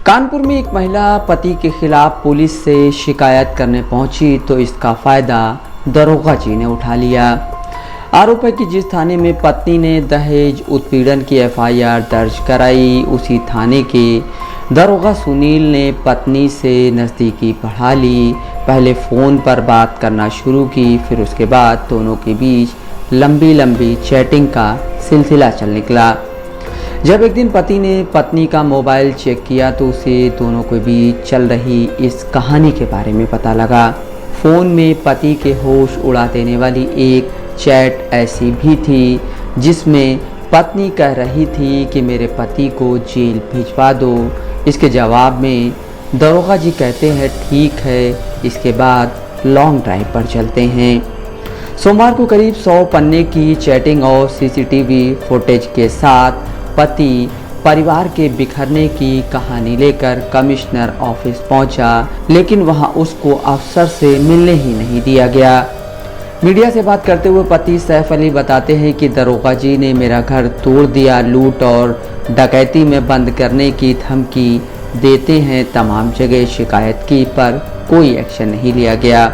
कानपुर में एक महिला पति के खिलाफ पुलिस से शिकायत करने पहुंची तो इसका फायदा दरोगा जी ने उठा लिया। आरोप है कि जिस थाने में पत्नी ने दहेज उत्पीड़न की एफआईआर दर्ज कराई, उसी थाने के दरोगा सुनील ने पत्नी से नज़दीकी बढ़ा ली। पहले फ़ोन पर बात करना शुरू की, फिर उसके बाद दोनों के बीच लंबी चैटिंग का सिलसिला चल निकला। जब एक दिन पति ने पत्नी का मोबाइल चेक किया तो उसे दोनों के बीच चल रही इस कहानी के बारे में पता लगा। फ़ोन में पति के होश उड़ा देने वाली एक चैट ऐसी भी थी जिसमें पत्नी कह रही थी कि मेरे पति को जेल भिजवा दो। इसके जवाब में दरोगा जी कहते हैं ठीक है, इसके बाद लॉन्ग ड्राइव पर चलते हैं। सोमवार को करीब 100 पन्ने की चैटिंग और सीसीटीवी फुटेज के साथ पति परिवार के बिखरने की कहानी लेकर कमिश्नर ऑफिस पहुंचा, लेकिन वहां उसको अफसर से मिलने ही नहीं दिया गया। मीडिया से बात करते हुए पति सैफ अली बताते हैं कि दरोगा जी ने मेरा घर तोड़ दिया, लूट और डकैती में बंद करने की धमकी देते हैं। तमाम जगह शिकायत की पर कोई एक्शन नहीं लिया गया।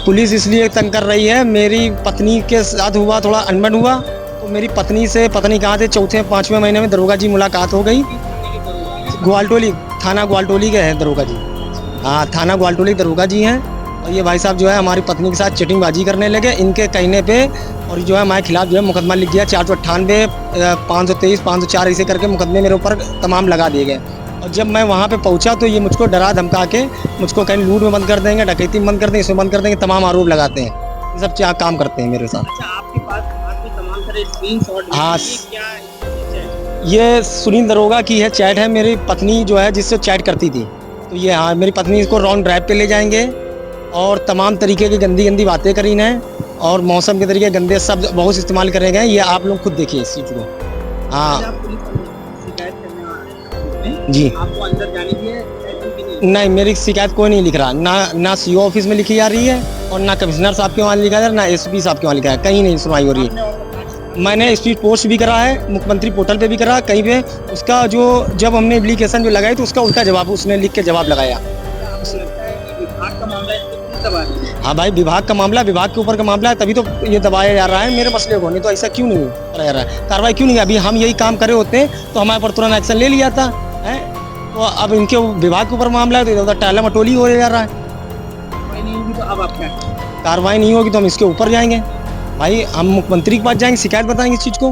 पुलिस इसलिए तंग कर रही है, मेरी पत्नी के साथ हुआ थोड़ा अनबन हुआ तो मेरी पत्नी से पता नहीं कहाँ थे 4-5वें महीने में दरोगा जी मुलाकात हो गई। ग्वालटोली थाना ग्वालटोली के हैं दरोगा जी। हाँ, थाना ग्वालटोली दरोगा जी हैं। और ये भाई साहब जो है हमारी पत्नी के साथ चीटिंगबाजी करने लगे इनके कहने पे, और जो है हमारे खिलाफ जो है मुकदमा लिख दिया 498, 523, 504 ऐसे करके मुकदमे मेरे ऊपर तमाम लगा दिए गए। और जब मैं वहाँ पे पहुँचा तो ये मुझको डरा धमका के मुझको कहीं लूट में बंद कर देंगे, डकैती में बंद कर देंगे, इसमें बंद कर देंगे, तमाम आरोप लगाते हैं। ये सब क्या काम करते हैं मेरे साथ। अच्छा, आपके पास तमाम तरह स्क्रीनशॉट। हाँ, क्या ये सुनील दरोगा की है चैट है। मेरी पत्नी जो है जिससे चैट करती थी, तो ये हाँ मेरी पत्नी इसको रॉन्ग ड्राइव पे ले जाएंगे और तमाम तरीके की गंदी बातें करी हैं और मौसम के तरीके गंदे शब्द बहुत इस्तेमाल करे गए। ये आप लोग खुद देखिए इस चीज़ को। हाँ जी, आपको अंदर जाने की है? नहीं, मेरी शिकायत कोई नहीं लिख रहा, ना सीओ ऑफिस में लिखी जा रही है और ना कमिश्नर साहब के वहाँ लिखा जा रहा है, ना एसपी साहब के वहाँ लिखा है, कहीं नहीं सुनवाई हो रही है। मैंने स्पीड पोस्ट भी करा है, मुख्यमंत्री पोर्टल पे भी करा, कहीं पे उसका जो जब हमने एप्लीकेशन जो लगाई तो उसका उल्टा जवाब उसने लिख के जवाब लगाया। हाँ भाई, विभाग का मामला, विभाग के ऊपर का मामला है, तभी तो ये दबाया जा रहा है मेरे मसले को। नहीं तो ऐसा क्यों नहीं करा जा रहा है, कार्रवाई क्यों नहीं? अभी हम यही काम करे होते तो हमारे पर तुरंत एक्शन ले लिया था है। तो अब इनके विभाग के ऊपर मामला है तो इधर टाला मटोली हो जा रहा है। तो अब आप क्या? कार्रवाई नहीं होगी तो हम इसके ऊपर जाएंगे भाई, हम मुख्यमंत्री के पास जाएंगे, शिकायत बताएंगे इस चीज़ को।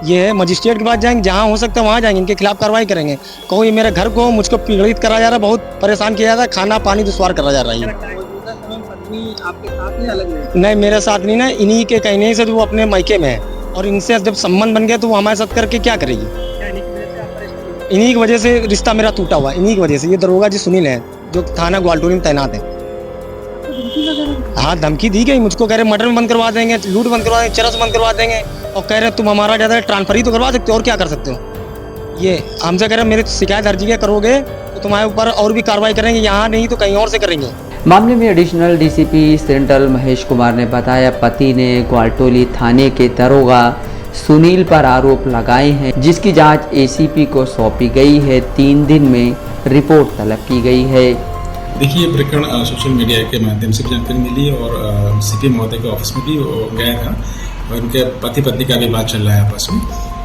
ये है मजिस्ट्रेट के पास जाएंगे, जहाँ हो सकता है वहाँ जाएंगे, इनके खिलाफ कार्रवाई करेंगे। कहो ये मेरे घर को मुझको पीड़ित करा जा रहा है, बहुत परेशान किया जा रहा है, खाना पानी दुश्वार करा जा रहा है। पत्नी आपके साथ ही अलग नहीं, मेरे साथ नहीं ना, इन्हीं के कहने से वो अपने मायके में है और इनसे जब संबंध बन गया तो वो हमारे साथ करके क्या करेगी। इन्हीं की वजह से रिश्ता मेरा टूटा हुआ, इन्हीं की वजह से। ये दरोगा जी सुनील है जो थाना ग्वालटोली में तैनात है। हाँ, धमकी दी गई मुझको, कह रहे मर्डर में बंद करवा देंगे, लूट बंद करवा देंगे, चरस बंद करवा देंगे, और कह रहे तुम हमारा ज़्यादा ट्रांसफर ही तो करवा सकते हो और क्या कर सकते हो। ये हमसे कह रहे मेरी शिकायत हर जगह करोगे तो तुम्हारे ऊपर और भी कार्रवाई करेंगे, यहाँ नहीं तो कहीं और से करेंगे। मामले में additional DCP central Mahesh Kumar ने बताया, पति ने ग्वालटोली थाने के दरोगा सुनील पर आरोप लगाए हैं, जिसकी जांच एसीपी को सौंपी गई है। 3 दिन में रिपोर्ट तलब की गई है। देखिए, ये प्रकरण सोशल मीडिया के माध्यम से जानकारी मिली और सीपी महोदय के ऑफिस में भी गया था और उनके पति पत्नी का भी बात चल रहा है आपस में,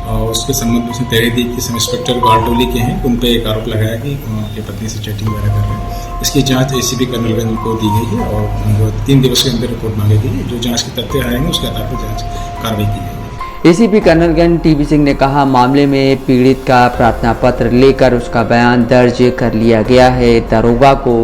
और उसके संबंध में उसने तहरीर दी कि सब इंस्पेक्टर ग्वालटोली के हैं, उन पर एक आरोप लगाया कि उनकी पत्नी से चैटिंग वगैरह कर रहे हैं। इसकी जांच एसीपी कर्नलगंज को दी गई है और 3 दिवस के अंदर रिपोर्ट मांगी गई है। जो जांच के तथ्य आएंगे उसके आधार पर जांच कार्रवाई की जाएगी। एसीपी कर्नलगंज टीबी सिंह ने कहा, मामले में पीड़ित का प्रार्थना पत्र लेकर उसका बयान दर्ज कर लिया गया है। दरोगा को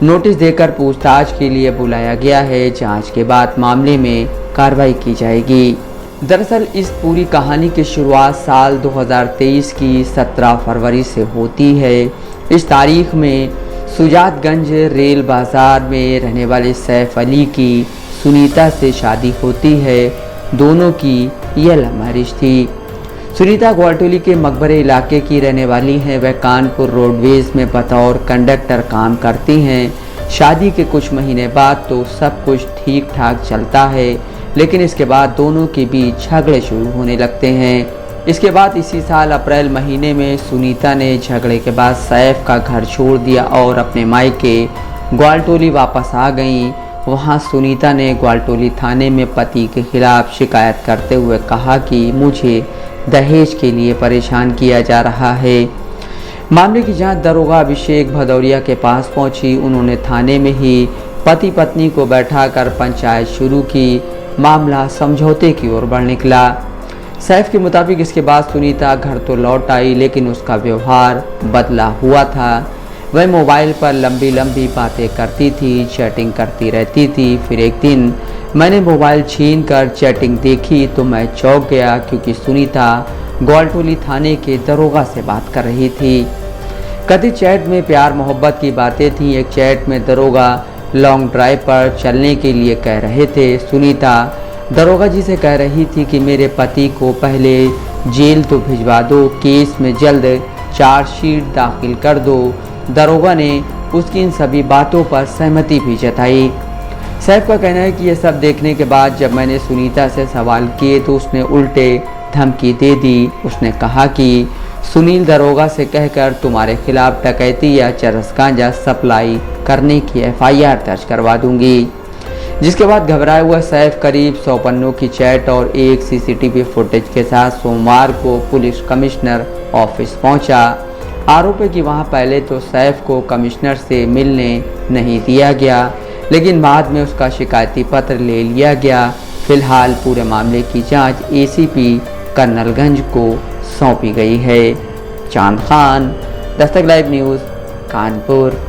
नोटिस देकर पूछताछ के लिए बुलाया गया है। जांच के बाद मामले में कार्रवाई की जाएगी। दरअसल इस पूरी कहानी की शुरुआत साल 2023 की 17 फरवरी से होती है। इस तारीख में सुजातगंज रेल बाजार में रहने वाले सैफ अली की सुनीता से शादी होती है। दोनों की यह लव मैरिज थी। सुनीता ग्वालटोली के मकबरे इलाके की रहने वाली हैं। वह कानपुर रोडवेज में बतौर कंडक्टर काम करती हैं। शादी के कुछ महीने बाद तो सब कुछ ठीक ठाक चलता है, लेकिन इसके बाद दोनों के बीच झगड़े शुरू होने लगते हैं। इसके बाद इसी साल अप्रैल महीने में सुनीता ने झगड़े के बाद सैफ का घर छोड़ दिया और अपने मायके ग्वालटोली वापस आ गईं। वहां सुनीता ने ग्वालटोली थाने में पति के खिलाफ शिकायत करते हुए कहा कि मुझे दहेज के लिए परेशान किया जा रहा है। मामले की जांच दरोगा अभिषेक भदौरिया के पास पहुंची। उन्होंने थाने में ही पति पत्नी को बैठाकर पंचायत शुरू की। मामला समझौते की ओर बढ़ निकला। सैफ के मुताबिक इसके बाद सुनीता घर तो लौट आई, लेकिन उसका व्यवहार बदला हुआ था। वह मोबाइल पर लंबी लंबी बातें करती थी, चैटिंग करती रहती थी। फिर एक दिन मैंने मोबाइल छीनकर चैटिंग देखी तो मैं चौंक गया, क्योंकि सुनीता ग्वालटोली थाने के दरोगा से बात कर रही थी। कथित चैट में प्यार मोहब्बत की बातें थीं। एक चैट में दरोगा लॉन्ग ड्राइव पर चलने के लिए कह रहे थे। सुनीता दरोगा जी से कह रही थी कि मेरे पति को पहले जेल तो भिजवा दो, केस में जल्द चार्जशीट दाखिल कर दो। दरोगा ने उसकी इन सभी बातों पर सहमति भी जताई। सैफ का कहना है कि यह सब देखने के बाद जब मैंने सुनीता से सवाल किए तो उसने उल्टे धमकी दे दी। उसने कहा कि सुनील दरोगा से कहकर तुम्हारे खिलाफ डकैती या चरस गांजा सप्लाई करने की एफआईआर दर्ज करवा दूंगी। जिसके बाद घबराया हुआ सैफ करीब 100 पन्नों की चैट और एक सीसीटीवी फुटेज के साथ सोमवार को पुलिस कमिश्नर ऑफिस पहुंचा। आरोप है कि वहां पहले तो सैफ को कमिश्नर से मिलने नहीं दिया गया, लेकिन बाद में उसका शिकायती पत्र ले लिया गया। फिलहाल पूरे मामले की जांच एसीपी कर्नलगंज को सौंपी गई है। चांद खान, दस्तक लाइव न्यूज़, कानपुर।